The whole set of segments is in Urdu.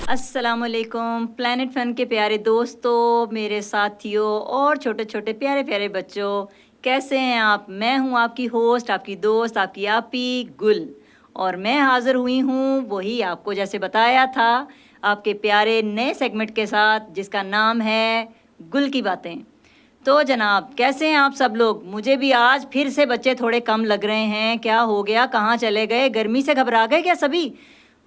السلام علیکم پلانٹ فن کے پیارے دوستوں، میرے ساتھیوں اور چھوٹے چھوٹے پیارے پیارے بچوں، کیسے ہیں آپ؟ میں ہوں آپ کی ہوسٹ، آپ کی دوست، آپ کی آپی گل، اور میں حاضر ہوئی ہوں وہی آپ کو جیسے بتایا تھا آپ کے پیارے نئے سیگمنٹ کے ساتھ، جس کا نام ہے گل کی باتیں۔ تو جناب کیسے ہیں آپ سب لوگ؟ مجھے بھی آج پھر سے بچے تھوڑے کم لگ رہے ہیں، کیا ہو گیا؟ کہاں چلے گئے؟ گرمی سے گھبرا گئے کیا سبھی؟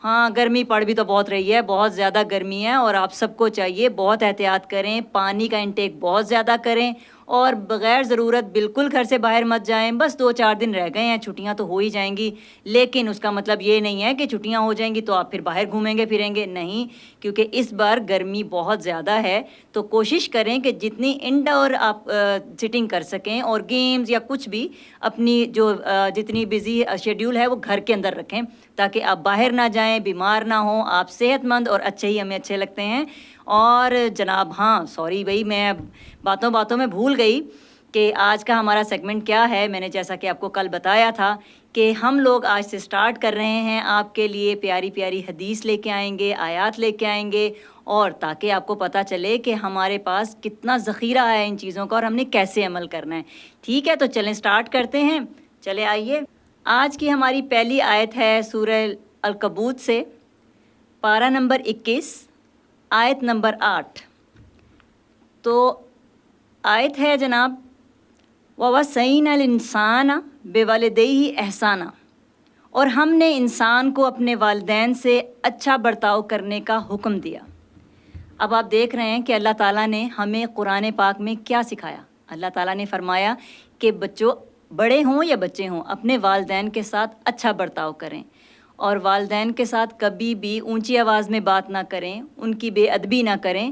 ہاں، گرمی پڑ بھی تو بہت رہی ہے، بہت زیادہ گرمی ہے، اور آپ سب کو چاہیے بہت احتیاط کریں، پانی کا انٹیک بہت زیادہ کریں، اور بغیر ضرورت بالکل گھر سے باہر مت جائیں۔ بس 2-4 دن رہ گئے ہیں، چھٹیاں تو ہو ہی جائیں گی، لیکن اس کا مطلب یہ نہیں ہے کہ چھٹیاں ہو جائیں گی تو آپ پھر باہر گھومیں گے پھریں گے، نہیں، کیونکہ اس بار گرمی بہت زیادہ ہے۔ تو کوشش کریں کہ جتنی انڈور آپ سٹنگ کر سکیں، اور گیمز یا کچھ بھی اپنی جو جتنی بزی شیڈیول ہے وہ گھر کے اندر رکھیں، تاکہ آپ باہر نہ جائیں، بیمار نہ ہوں، آپ صحت مند اور اچھے ہی ہمیں اچھے لگتے ہیں۔ اور جناب ہاں سوری بھائی، میں باتوں باتوں میں بھول گئی کہ آج کا ہمارا سیگمنٹ کیا ہے۔ میں نے جیسا کہ آپ کو کل بتایا تھا کہ ہم لوگ آج سے سٹارٹ کر رہے ہیں آپ کے لیے پیاری پیاری حدیث لے کے آئیں گے، آیات لے کے آئیں گے، اور تاکہ آپ کو پتہ چلے کہ ہمارے پاس کتنا ذخیرہ ہے ان چیزوں کا اور ہم نے کیسے عمل کرنا ہے۔ ٹھیک ہے، تو چلیں سٹارٹ کرتے ہیں۔ چلے آئیے، آج کی ہماری پہلی آیت ہے سورہ العنکبوت سے، پارہ نمبر 21، آیت نمبر 8۔ تو آیت ہے جناب، وَوَصَّيْنَا الْإِنسَانَ بِوَالِدَيْهِ إِحْسَانًا، اور ہم نے انسان کو اپنے والدین سے اچھا برتاؤ کرنے کا حکم دیا۔ اب آپ دیکھ رہے ہیں کہ اللہ تعالیٰ نے ہمیں قرآن پاک میں کیا سکھایا۔ اللہ تعالیٰ نے فرمایا کہ بچوں، بڑے ہوں یا بچے ہوں، اپنے والدین کے ساتھ اچھا برتاؤ کریں، اور والدین کے ساتھ کبھی بھی اونچی آواز میں بات نہ کریں، ان کی بے ادبی نہ کریں۔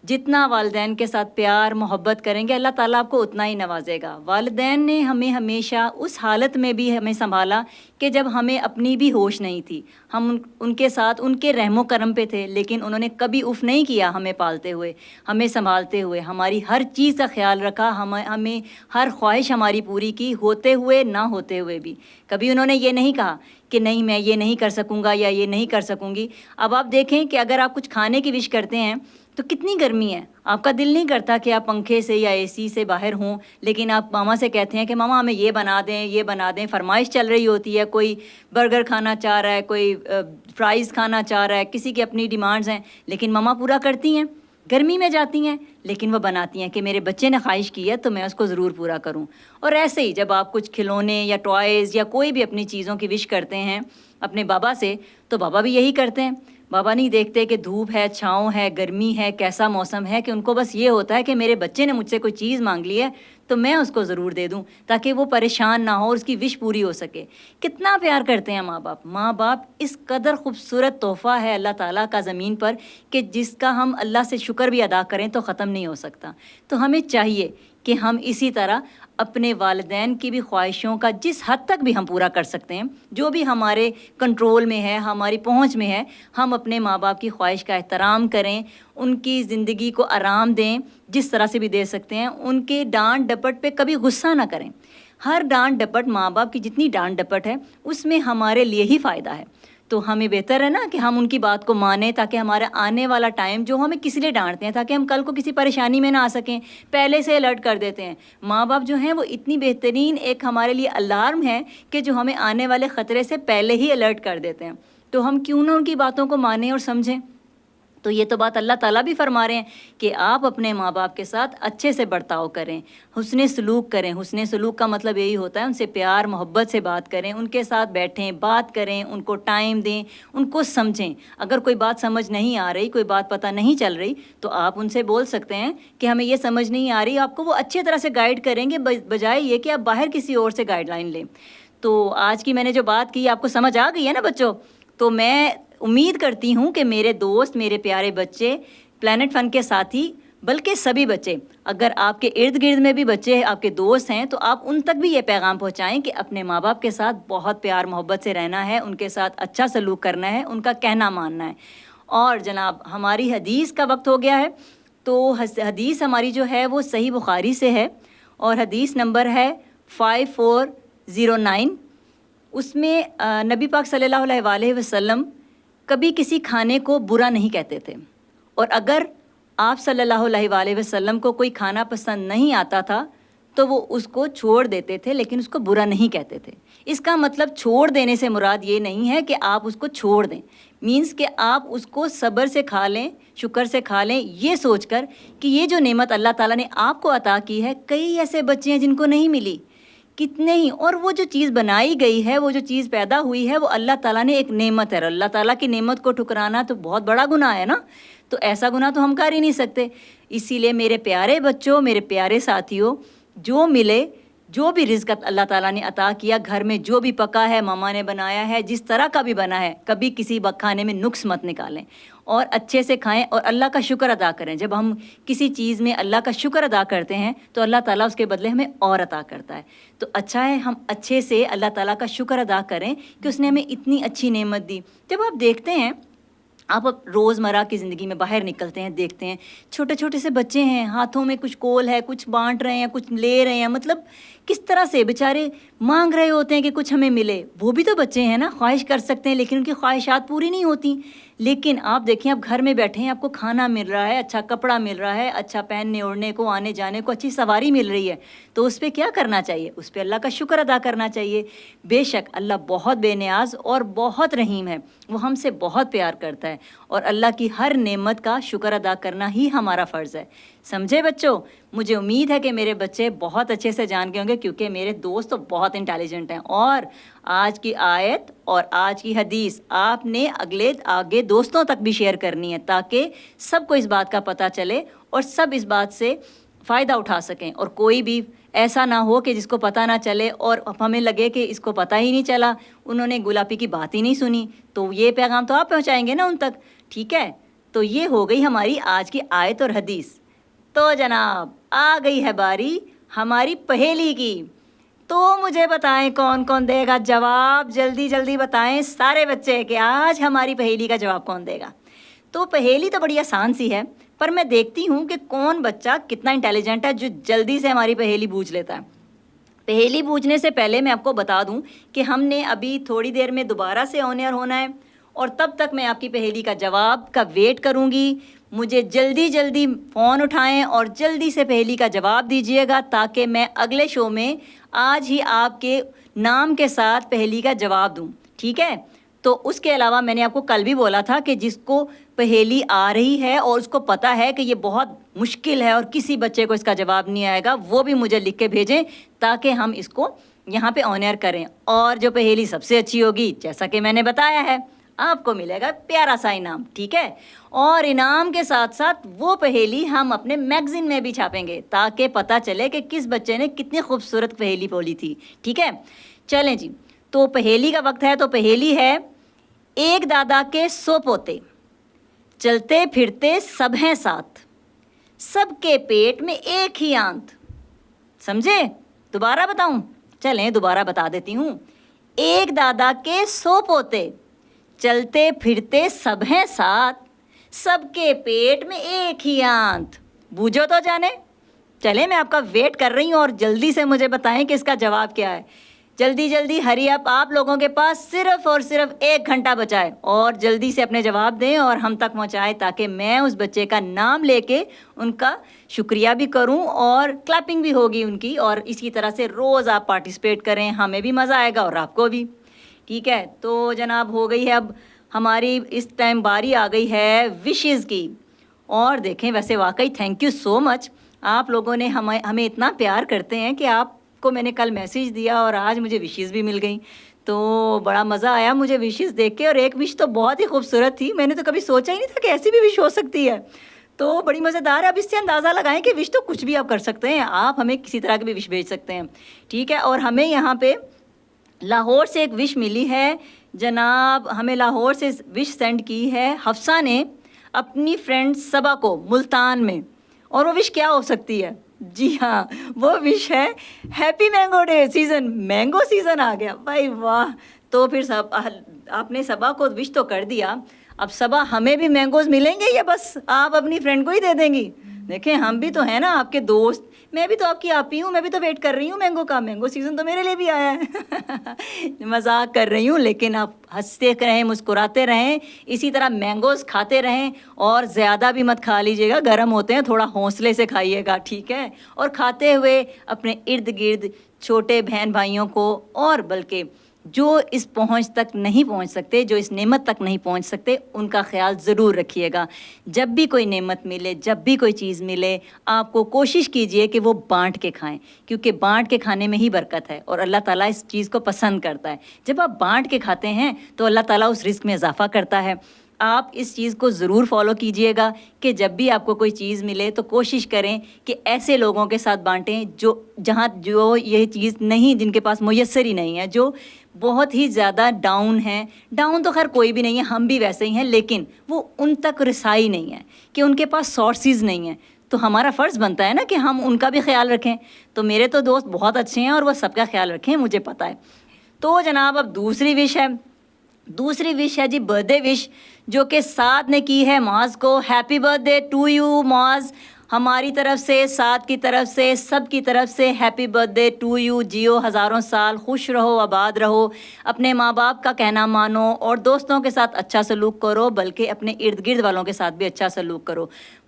جتنا والدین کے ساتھ پیار محبت کریں گے، اللہ تعالیٰ آپ کو اتنا ہی نوازے گا۔ والدین نے ہمیں ہمیشہ اس حالت میں بھی ہمیں سنبھالا کہ جب ہمیں اپنی بھی ہوش نہیں تھی، ہم ان کے ساتھ ان کے رحم و کرم پہ تھے، لیکن انہوں نے کبھی اف نہیں کیا ہمیں پالتے ہوئے، ہمیں سنبھالتے ہوئے، ہماری ہر چیز کا خیال رکھا، ہمیں ہر خواہش ہماری پوری کی، ہوتے ہوئے نہ ہوتے ہوئے بھی۔ کبھی انہوں نے یہ نہیں کہا کہ نہیں میں یہ نہیں کر سکوں گا یا یہ نہیں کر سکوں گی۔ اب آپ دیکھیں کہ اگر آپ کچھ کھانے کی وش کرتے ہیں تو کتنی گرمی ہے، آپ کا دل نہیں کرتا کہ آپ پنکھے سے یا اے سی سے باہر ہوں، لیکن آپ ماما سے کہتے ہیں کہ ماما ہمیں یہ بنا دیں، یہ بنا دیں۔ فرمائش چل رہی ہوتی ہے، کوئی برگر کھانا چاہ رہا ہے، کوئی فرائز کھانا چاہ رہا ہے، کسی کی اپنی ڈیمانڈز ہیں، لیکن ماما پورا کرتی ہیں، گرمی میں جاتی ہیں، لیکن وہ بناتی ہیں کہ میرے بچے نے خواہش کی ہے تو میں اس کو ضرور پورا کروں۔ اور ایسے ہی جب آپ کچھ کھلونے یا ٹوائز یا کوئی بھی اپنی چیزوں کی وش کرتے ہیں اپنے بابا سے، تو بابا بھی یہی کرتے ہیں۔ بابا نہیں دیکھتے کہ دھوپ ہے، چھاؤں ہے، گرمی ہے، کیسا موسم ہے، کہ ان کو بس یہ ہوتا ہے کہ میرے بچے نے مجھ سے کوئی چیز مانگ لی ہے تو میں اس کو ضرور دے دوں، تاکہ وہ پریشان نہ ہو اور اس کی وش پوری ہو سکے۔ کتنا پیار کرتے ہیں ماں باپ۔ ماں باپ اس قدر خوبصورت تحفہ ہے اللہ تعالیٰ کا زمین پر کہ جس کا ہم اللہ سے شکر بھی ادا کریں تو ختم نہیں ہو سکتا۔ تو ہمیں چاہیے کہ ہم اسی طرح اپنے والدین کی بھی خواہشوں کا جس حد تک بھی ہم پورا کر سکتے ہیں، جو بھی ہمارے کنٹرول میں ہے، ہماری پہنچ میں ہے، ہم اپنے ماں باپ کی خواہش کا احترام کریں، ان کی زندگی کو آرام دیں جس طرح سے بھی دے سکتے ہیں۔ ان کے ڈانٹ ڈپٹ پہ کبھی غصہ نہ کریں۔ ہر ڈانٹ ڈپٹ، ماں باپ کی جتنی ڈانٹ ڈپٹ ہے اس میں ہمارے لیے ہی فائدہ ہے، تو ہمیں بہتر ہے نا کہ ہم ان کی بات کو مانیں، تاکہ ہمارا آنے والا ٹائم جو ہمیں کس لیے ڈانٹتے ہیں تاکہ ہم کل کو کسی پریشانی میں نہ آ سکیں، پہلے سے الرٹ کر دیتے ہیں۔ ماں باپ جو ہیں وہ اتنی بہترین ایک ہمارے لیے الارم ہے کہ جو ہمیں آنے والے خطرے سے پہلے ہی الرٹ کر دیتے ہیں، تو ہم کیوں نہ ان کی باتوں کو مانیں اور سمجھیں۔ تو یہ تو بات اللہ تعالیٰ بھی فرما رہے ہیں کہ آپ اپنے ماں باپ کے ساتھ اچھے سے برتاؤ کریں، حسن سلوک کریں۔ حسن سلوک کا مطلب یہی ہوتا ہے ان سے پیار محبت سے بات کریں، ان کے ساتھ بیٹھیں، بات کریں، ان کو ٹائم دیں، ان کو سمجھیں۔ اگر کوئی بات سمجھ نہیں آ رہی، کوئی بات پتہ نہیں چل رہی، تو آپ ان سے بول سکتے ہیں کہ ہمیں یہ سمجھ نہیں آ رہی، آپ کو وہ اچھے طرح سے گائیڈ کریں گے، بجائے یہ کہ آپ باہر کسی اور سے گائیڈ لائن لیں۔ تو آج کی میں نے جو بات کی آپ کو سمجھ آ گئی ہے نا بچوں؟ تو میں امید کرتی ہوں کہ میرے دوست، میرے پیارے بچے، پلانٹ فن کے ساتھی، بلکہ سبھی بچے، اگر آپ کے ارد گرد میں بھی بچے آپ کے دوست ہیں تو آپ ان تک بھی یہ پیغام پہنچائیں کہ اپنے ماں باپ کے ساتھ بہت پیار محبت سے رہنا ہے، ان کے ساتھ اچھا سلوک کرنا ہے، ان کا کہنا ماننا ہے۔ اور جناب ہماری حدیث کا وقت ہو گیا ہے، تو حدیث ہماری جو ہے وہ صحیح بخاری سے ہے، اور حدیث نمبر ہے 5409۔ اس میں نبی پاک صلی اللہ علیہ وآلہ وسلم کبھی کسی کھانے کو برا نہیں کہتے تھے، اور اگر آپ صلی اللہ علیہ وآلہ وسلم کو کوئی کھانا پسند نہیں آتا تھا تو وہ اس کو چھوڑ دیتے تھے، لیکن اس کو برا نہیں کہتے تھے۔ اس کا مطلب چھوڑ دینے سے مراد یہ نہیں ہے کہ آپ اس کو چھوڑ دیں، مینس کہ آپ اس کو صبر سے کھا لیں، شکر سے کھا لیں، یہ سوچ کر کہ یہ جو نعمت اللہ تعالیٰ نے آپ کو عطا کی ہے، کئی ایسے بچے ہیں جن کو نہیں ملی، کتنے ہی، اور وہ جو چیز بنائی گئی ہے، وہ جو چیز پیدا ہوئی ہے، وہ اللہ تعالیٰ نے ایک نعمت ہے، اور اللہ تعالیٰ کی نعمت کو ٹھکرانا تو بہت بڑا گناہ ہے نا، تو ایسا گناہ تو ہم کر ہی نہیں سکتے۔ اسی لیے میرے پیارے بچوں، میرے پیارے ساتھیوں، جو ملے، جو بھی رزق اللہ تعالیٰ نے عطا کیا، گھر میں جو بھی پکا ہے، ماما نے بنایا ہے، جس طرح کا بھی بنا ہے، کبھی کسی کھانے میں نقص مت نکالیں اور اچھے سے کھائیں اور اللہ کا شکر ادا کریں۔ جب ہم کسی چیز میں اللہ کا شکر ادا کرتے ہیں تو اللہ تعالیٰ اس کے بدلے ہمیں اور عطا کرتا ہے۔ تو اچھا ہے ہم اچھے سے اللہ تعالیٰ کا شکر ادا کریں کہ اس نے ہمیں اتنی اچھی نعمت دی۔ جب آپ دیکھتے ہیں، آپ اب روزمرہ کی زندگی میں باہر نکلتے ہیں، دیکھتے ہیں چھوٹے چھوٹے سے بچے ہیں، ہاتھوں میں کچھ کول ہے، کچھ بانٹ رہے ہیں، کچھ لے رہے ہیں، مطلب کس طرح سے بیچارے مانگ رہے ہوتے ہیں کہ کچھ ہمیں ملے۔ وہ بھی تو بچے ہیں نا، خواہش کر سکتے ہیں لیکن ان کی خواہشات پوری نہیں ہوتی۔ لیکن آپ دیکھیں، آپ گھر میں بیٹھے ہیں، آپ کو کھانا مل رہا ہے، اچھا کپڑا مل رہا ہے، اچھا پہننے اوڑھنے کو، آنے جانے کو اچھی سواری مل رہی ہے، تو اس پہ کیا کرنا چاہیے؟ اس پہ اللہ کا شکر ادا کرنا چاہیے۔ بے شک اللہ بہت بے نیاز اور بہت رحیم ہے، وہ ہم سے بہت پیار کرتا ہے، اور اللہ کی ہر نعمت کا شکر ادا کرنا ہی ہمارا فرض ہے۔ سمجھے بچوں؟ مجھے امید ہے کہ میرے بچے بہت اچھے سے جان گئے ہوں گے، کیونکہ میرے دوست تو بہت انٹیلیجنٹ ہیں، اور آج کی آیت اور آج کی حدیث آپ نے آگے دوستوں تک بھی شیئر کرنی ہے، تاکہ سب کو اس بات کا پتہ چلے اور سب اس بات سے فائدہ اٹھا سکیں، اور کوئی بھی ایسا نہ ہو کہ جس کو پتہ نہ چلے اور ہمیں لگے کہ اس کو پتہ ہی نہیں چلا، انہوں نے گلابی کی بات ہی نہیں سنی، تو یہ پیغام تو آپ پہنچائیں گے نا ان تک، ٹھیک ہے؟ تو یہ ہو گئی ہماری آج کی آیت اور حدیث۔ تو جناب آ گئی ہے باری ہماری پہیلی کی، تو مجھے بتائیں کون کون دے گا جواب؟ جلدی جلدی بتائیں سارے بچے کہ آج ہماری پہیلی کا جواب کون دے گا۔ تو پہیلی تو بڑی آسان سی ہے، پر میں دیکھتی ہوں کہ کون بچہ کتنا انٹیلیجنٹ ہے جو جلدی سے ہماری پہیلی بوجھ لیتا ہے۔ پہیلی بوجھنے سے پہلے میں آپ کو بتا دوں کہ ہم نے ابھی تھوڑی دیر میں دوبارہ سے آن ایئر ہونا ہے، اور تب تک میں آپ کی پہیلی کا جواب کا ویٹ کروں گی۔ مجھے جلدی جلدی فون اٹھائیں اور جلدی سے پہیلی کا جواب دیجیے گا، تاکہ میں اگلے شو میں آج ہی آپ کے نام کے ساتھ پہیلی کا جواب دوں، ٹھیک ہے؟ تو اس کے علاوہ میں نے آپ کو کل بھی بولا تھا کہ جس کو پہیلی آ رہی ہے اور اس کو پتہ ہے کہ یہ بہت مشکل ہے اور کسی بچے کو اس کا جواب نہیں آئے گا، وہ بھی مجھے لکھ کے بھیجیں تاکہ ہم اس کو یہاں پہ آن ایئر کریں، اور جو پہیلی سب سے اچھی ہوگی، جیسا کہ میں نے بتایا ہے، آپ کو ملے گا پیارا سا انعام، ٹھیک ہے؟ اور انعام کے ساتھ ساتھ وہ پہیلی ہم اپنے میگزین میں بھی چھاپیں گے، تاکہ پتہ چلے کہ کس بچے نے کتنی خوبصورت پہیلی بولی تھی، ٹھیک ہے؟ چلیں جی، تو پہیلی کا وقت ہے۔ تو پہیلی ہے، ایک دادا کے 100 پوتے، چلتے پھرتے سب ہیں ساتھ، سب کے پیٹ میں ایک ہی آنت۔ سمجھے؟ دوبارہ بتاؤں؟ چلیں دوبارہ بتا دیتی ہوں۔ ایک دادا کے 100 پوتے، چلتے پھرتے سب ہیں ساتھ، سب کے پیٹ میں ایک ہی آنت۔ بوجھو تو جانے؟ چلیں میں آپ کا ویٹ کر رہی ہوں، اور جلدی سے مجھے بتائیں کہ اس کا جواب کیا ہے۔ جلدی جلدی ہری اپ، آپ لوگوں کے پاس صرف اور صرف 1 گھنٹہ بچا ہے، اور جلدی سے اپنے جواب دیں اور ہم تک پہنچائیں، تاکہ میں اس بچے کا نام لے کے ان کا شکریہ بھی کروں اور کلیپنگ بھی ہوگی ان کی، اور اسی طرح سے روز آپ پارٹیسپیٹ کریں، ہمیں بھی مزہ آئے گا اور آپ کو بھی، ٹھیک ہے؟ تو جناب ہو گئی ہے اب ہماری اس ٹائم باری آ گئی ہے وشز کی، اور دیکھیں ویسے واقعی تھینک یو سو مچ، آپ لوگوں نے ہمیں اتنا پیار کرتے ہیں کہ آپ کو میں نے کل میسیج دیا اور آج مجھے وشز بھی مل گئیں، تو بڑا مزہ آیا مجھے وشز دیکھ کے، اور ایک وش تو بہت ہی خوبصورت تھی، میں نے تو کبھی سوچا ہی نہیں تھا کہ ایسی بھی وش ہو سکتی ہے، تو بڑی مزیدار ہے۔ اب اس سے اندازہ لگائیں کہ وش تو کچھ بھی آپ کر سکتے ہیں، آپ ہمیں کسی طرح کی بھی وش بھیج سکتے ہیں، ٹھیک ہے؟ اور ہمیں یہاں پہ لاہور سے ایک وش ملی ہے جناب، ہمیں لاہور سے وش سینڈ کی ہے حفصہ نے اپنی فرینڈ صبا کو ملتان میں، اور وہ وش کیا ہو سکتی ہے؟ جی ہاں، وہ وش ہے happy mango day season, mango season آ گیا، بھائی واہ! تو پھر آپ نے صبا کو وش تو کر دیا، اب صبا ہمیں بھی مینگوز ملیں گے یا بس آپ اپنی فرینڈ کو ہی دے دیں گی؟ دیکھیں ہم بھی تو ہیں نا آپ کے دوست, میں بھی تو آپ کی آپی ہوں, میں بھی تو ویٹ کر رہی ہوں مینگو کا. مینگو سیزن تو میرے لیے بھی آیا ہے. مذاق کر رہی ہوں, لیکن آپ ہنستے رہیں, مسکراتے رہیں, اسی طرح مینگوز کھاتے رہیں, اور زیادہ بھی مت کھا لیجیے گا, گرم ہوتے ہیں, تھوڑا حوصلے سے کھائیے گا, ٹھیک ہے. اور کھاتے ہوئے اپنے ارد گرد چھوٹے بہن بھائیوں کو, اور بلکہ جو اس پہنچ تک نہیں پہنچ سکتے, جو اس نعمت تک نہیں پہنچ سکتے, ان کا خیال ضرور رکھیے گا. جب بھی کوئی نعمت ملے, جب بھی کوئی چیز ملے, آپ کو کوشش کیجئے کہ وہ بانٹ کے کھائیں, کیونکہ بانٹ کے کھانے میں ہی برکت ہے, اور اللہ تعالیٰ اس چیز کو پسند کرتا ہے. جب آپ بانٹ کے کھاتے ہیں تو اللہ تعالیٰ اس رزق میں اضافہ کرتا ہے. آپ اس چیز کو ضرور فالو کیجئے گا کہ جب بھی آپ کو کوئی چیز ملے تو کوشش کریں کہ ایسے لوگوں کے ساتھ بانٹیں جو یہ چیز نہیں, جن کے پاس میسر ہی نہیں ہے, جو بہت ہی زیادہ ڈاؤن ہیں. ڈاؤن تو خیر کوئی بھی نہیں ہے, ہم بھی ویسے ہی ہیں, لیکن وہ ان تک رسائی نہیں ہے, کہ ان کے پاس سورسز نہیں ہیں. تو ہمارا فرض بنتا ہے نا کہ ہم ان کا بھی خیال رکھیں. تو میرے تو دوست بہت اچھے ہیں اور وہ سب کا خیال رکھیں, مجھے پتہ ہے. تو جناب اب دوسری وش ہے جی برتھ ڈے وش, جو کہ سعد نے کی ہے معاذ کو. Happy birthday to you Muaz, ہماری طرف سے, سعد کی طرف سے, سب کی طرف سے happy birthday to you. جیو ہزاروں سال, خوش رہو, آباد رہو, اپنے ماں باپ کا کہنا مانو, اور دوستوں کے ساتھ اچھا سلوک کرو, بلکہ اپنے ارد گرد والوں کے ساتھ بھی اچھا سلوک کرو.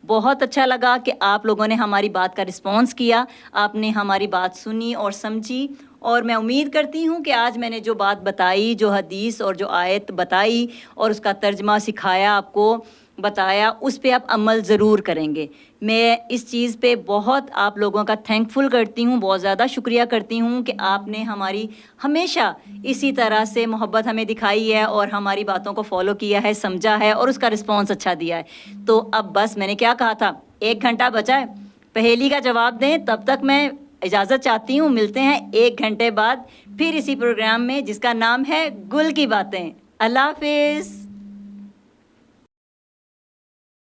بہت اچھا لگا کہ آپ لوگوں نے ہماری بات کا رسپانس کیا, آپ نے ہماری بات سنی اور سمجھی, اور میں امید کرتی ہوں کہ آج میں نے جو بات بتائی, جو حدیث اور جو آیت بتائی اور اس کا ترجمہ سکھایا, آپ کو بتایا, اس پہ آپ عمل ضرور کریں گے. میں اس چیز پہ بہت آپ لوگوں کا تھینک فل کرتی ہوں, بہت زیادہ شکریہ کرتی ہوں کہ آپ نے ہماری ہمیشہ اسی طرح سے محبت ہمیں دکھائی ہے, اور ہماری باتوں کو فالو کیا ہے, سمجھا ہے, اور اس کا رسپانس اچھا دیا ہے. تو اب بس میں نے کیا کہا تھا, 1 گھنٹہ بچا ہے, پہیلی کا جواب دیں. تب تک میں اجازت چاہتی ہوں, ملتے ہیں 1 گھنٹے بعد پھر اسی پروگرام میں جس کا نام ہے گل کی باتیں. اللہ حافظ.